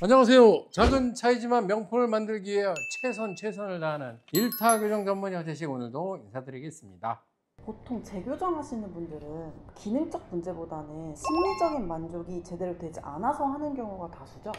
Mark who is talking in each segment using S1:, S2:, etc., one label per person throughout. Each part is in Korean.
S1: 안녕하세요. 작은 차이지만 명품을 만들기 위해 최선을 다하는 일타 교정 전문의 허재식, 오늘도 인사드리겠습니다.
S2: 보통 재교정 하시는 분들은 기능적 문제보다는 심리적인 만족이 제대로 되지 않아서 하는 경우가 다수죠?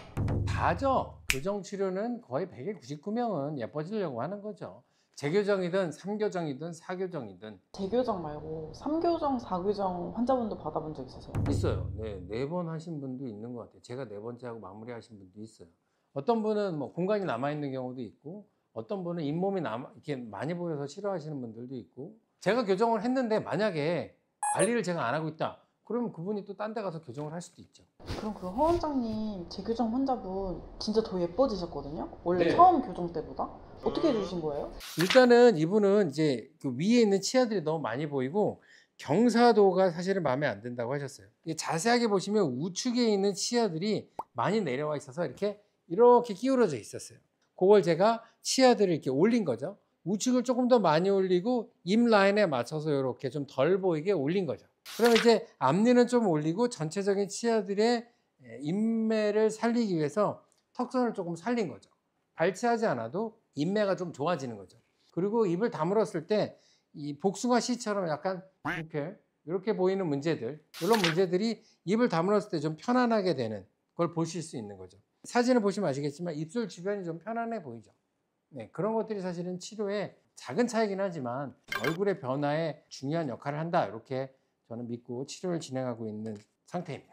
S1: 다죠. 교정 치료는 거의 100에 99명은 예뻐지려고 하는 거죠. 재교정이든 3교정이든 4교정이든.
S2: 재교정 말고 3교정, 4교정 환자분도 받아본 적 있으세요?
S1: 있어요. 네, 4번 하신 분도 있는 것 같아요. 제가 4번째 하고 마무리하신 분도 있어요. 어떤 분은 뭐 공간이 남아있는 경우도 있고, 어떤 분은 잇몸이 이렇게 많이 보여서 싫어하시는 분들도 있고. 제가 교정을 했는데 만약에 관리를 제가 안 하고 있다, 그러면 그분이 또 딴 데 가서 교정을 할 수도 있죠.
S2: 그럼 그 허 원장님 재교정 환자분 진짜 더 예뻐지셨거든요? 원래
S1: 네.
S2: 처음 교정 때보다? 어떻게 해주신 거예요?
S1: 일단은 이분은 이제 그 위에 있는 치아들이 너무 많이 보이고 경사도가 사실은 마음에 안 든다고 하셨어요. 이게 자세하게 보시면 우측에 있는 치아들이 많이 내려와 있어서 이렇게 기울어져 있었어요. 그걸 제가 치아들을 이렇게 올린 거죠. 우측을 조금 더 많이 올리고 입 라인에 맞춰서 이렇게 좀 덜 보이게 올린 거죠. 그러면 이제 앞니는 좀 올리고 전체적인 치아들의 인매를 살리기 위해서 턱선을 조금 살린 거죠. 발치하지 않아도 인매가 좀 좋아지는 거죠. 그리고 입을 다물었을 때 이 복숭아 씨처럼 약간 이렇게 보이는 문제들, 이런 문제들이 입을 다물었을 때 좀 편안하게 되는 걸 보실 수 있는 거죠. 사진을 보시면 아시겠지만 입술 주변이 좀 편안해 보이죠. 네, 그런 것들이 사실은 치료에 작은 차이긴 하지만 얼굴의 변화에 중요한 역할을 한다, 이렇게 저는 믿고 치료를 진행하고 있는 상태입니다.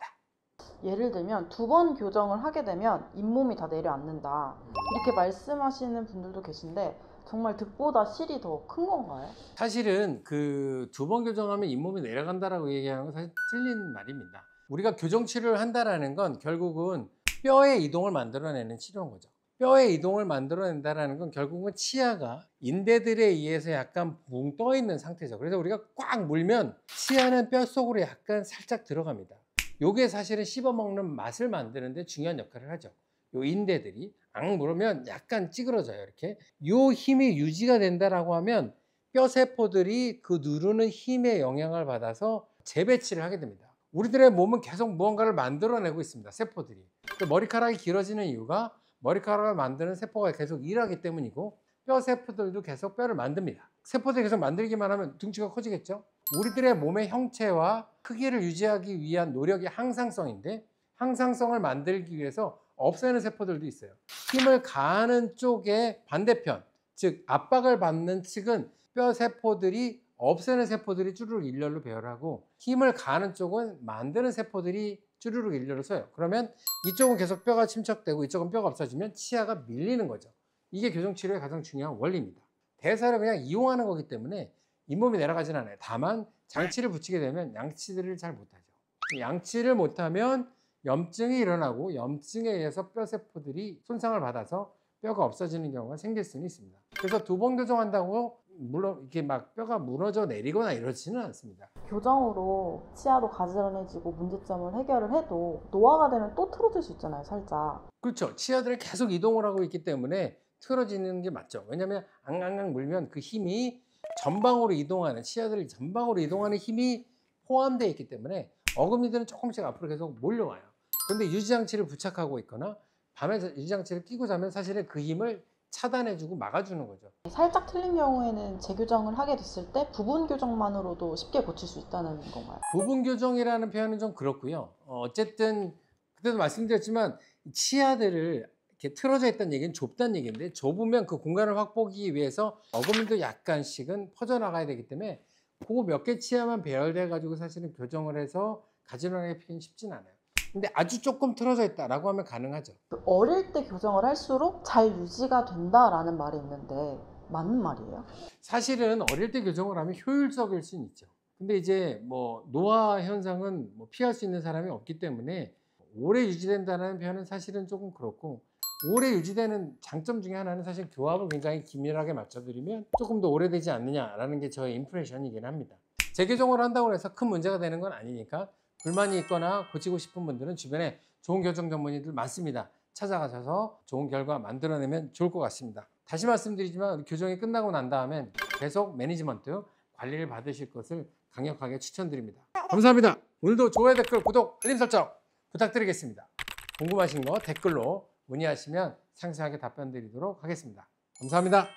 S2: 예를 들면 2번 교정을 하게 되면 잇몸이 다 내려앉는다 이렇게 말씀하시는 분들도 계신데 정말 득보다 실이 더 큰 건가요?
S1: 사실은 그 2번 교정하면 잇몸이 내려간다라고 얘기하는 건 사실 틀린 말입니다. 우리가 교정 치료를 한다라는 건 결국은 뼈의 이동을 만들어내는 치료인 거죠. 뼈의 이동을 만들어낸다라는 건 결국은 치아가 인대들에 의해서 약간 붕 떠 있는 상태죠. 그래서 우리가 꽉 물면 치아는 뼈 속으로 약간 살짝 들어갑니다. 요게 사실은 씹어먹는 맛을 만드는데 중요한 역할을 하죠. 요 인대들이 앙 물으면 약간 찌그러져요. 이렇게 요 힘이 유지가 된다라고 하면 뼈 세포들이 그 누르는 힘의 영향을 받아서 재배치를 하게 됩니다. 우리들의 몸은 계속 무언가를 만들어내고 있습니다. 세포들이. 머리카락이 길어지는 이유가 머리카락을 만드는 세포가 계속 일하기 때문이고, 뼈 세포들도 계속 뼈를 만듭니다. 세포들이 계속 만들기만 하면 등치가 커지겠죠. 우리들의 몸의 형체와 크기를 유지하기 위한 노력이 항상성인데, 항상성을 만들기 위해서 없애는 세포들도 있어요. 힘을 가하는 쪽의 반대편, 즉 압박을 받는 측은 뼈 세포들이, 없애는 세포들이 쭈루룩 일렬로 배열하고, 힘을 가하는 쪽은 만드는 세포들이 쭈루룩 일렬로 서요. 그러면 이쪽은 계속 뼈가 침착되고 이쪽은 뼈가 없어지면 치아가 밀리는 거죠. 이게 교정치료의 가장 중요한 원리입니다. 대사를 그냥 이용하는 거기 때문에 잇몸이 내려가진 않아요. 다만 장치를 붙이게 되면 양치들을 잘 못하죠. 양치를 못하면 염증이 일어나고, 염증에 의해서 뼈 세포들이 손상을 받아서 뼈가 없어지는 경우가 생길 수는 있습니다. 그래서 2번 교정한다고 물론 이렇게 막 뼈가 무너져 내리거나 이러지는 않습니다.
S2: 교정으로 치아도 가지런해지고 문제점을 해결을 해도 노화가 되면 또 틀어질 수 있잖아요, 살짝.
S1: 그렇죠. 치아들이 계속 이동을 하고 있기 때문에 틀어지는 게 맞죠. 왜냐하면 앙앙앙 물면 그 힘이 전방으로 이동하는, 치아들이 전방으로 이동하는 힘이 포함되어 있기 때문에 어금니들은 조금씩 앞으로 계속 몰려와요. 그런데 유지장치를 부착하고 있거나 밤에 유지장치를 끼고 자면 사실은 그 힘을 차단해주고 막아주는 거죠.
S2: 살짝 틀린 경우에는 재교정을 하게 됐을 때 부분 교정만으로도 쉽게 고칠 수 있다는 건가요?
S1: 부분 교정이라는 표현은 좀 그렇고요. 어쨌든 그때도 말씀드렸지만 치아들을 이렇게 틀어져 있다는 얘기는 좁다는 얘기인데, 좁으면 그 공간을 확보하기 위해서 어금니도 약간씩은 퍼져나가야 되기 때문에 그 몇 개 치아만 배열돼 가지고 사실은 교정을 해서 가지런하게 피긴 쉽진 않아요. 근데 아주 조금 틀어져 있다라고 하면 가능하죠.
S2: 어릴 때 교정을 할수록 잘 유지가 된다라는 말이 있는데 맞는 말이에요?
S1: 사실은 어릴 때 교정을 하면 효율적일 수는 있죠. 근데 이제 뭐 노화 현상은 뭐 피할 수 있는 사람이 없기 때문에 오래 유지된다는 표현은 사실은 조금 그렇고, 오래 유지되는 장점 중에 하나는 사실 교합을 굉장히 긴밀하게 맞춰드리면 조금 더 오래되지 않느냐라는 게 저의 임프레션이긴 합니다. 재교정을 한다고 해서 큰 문제가 되는 건 아니니까, 불만이 있거나 고치고 싶은 분들은 주변에 좋은 교정 전문의들 많습니다. 찾아가셔서 좋은 결과 만들어내면 좋을 것 같습니다. 다시 말씀드리지만 교정이 끝나고 난 다음엔 계속 매니지먼트 관리를 받으실 것을 강력하게 추천드립니다. 감사합니다. 오늘도 좋아요, 댓글, 구독, 알림 설정 부탁드리겠습니다. 궁금하신 거 댓글로 문의하시면 상세하게 답변 드리도록 하겠습니다. 감사합니다.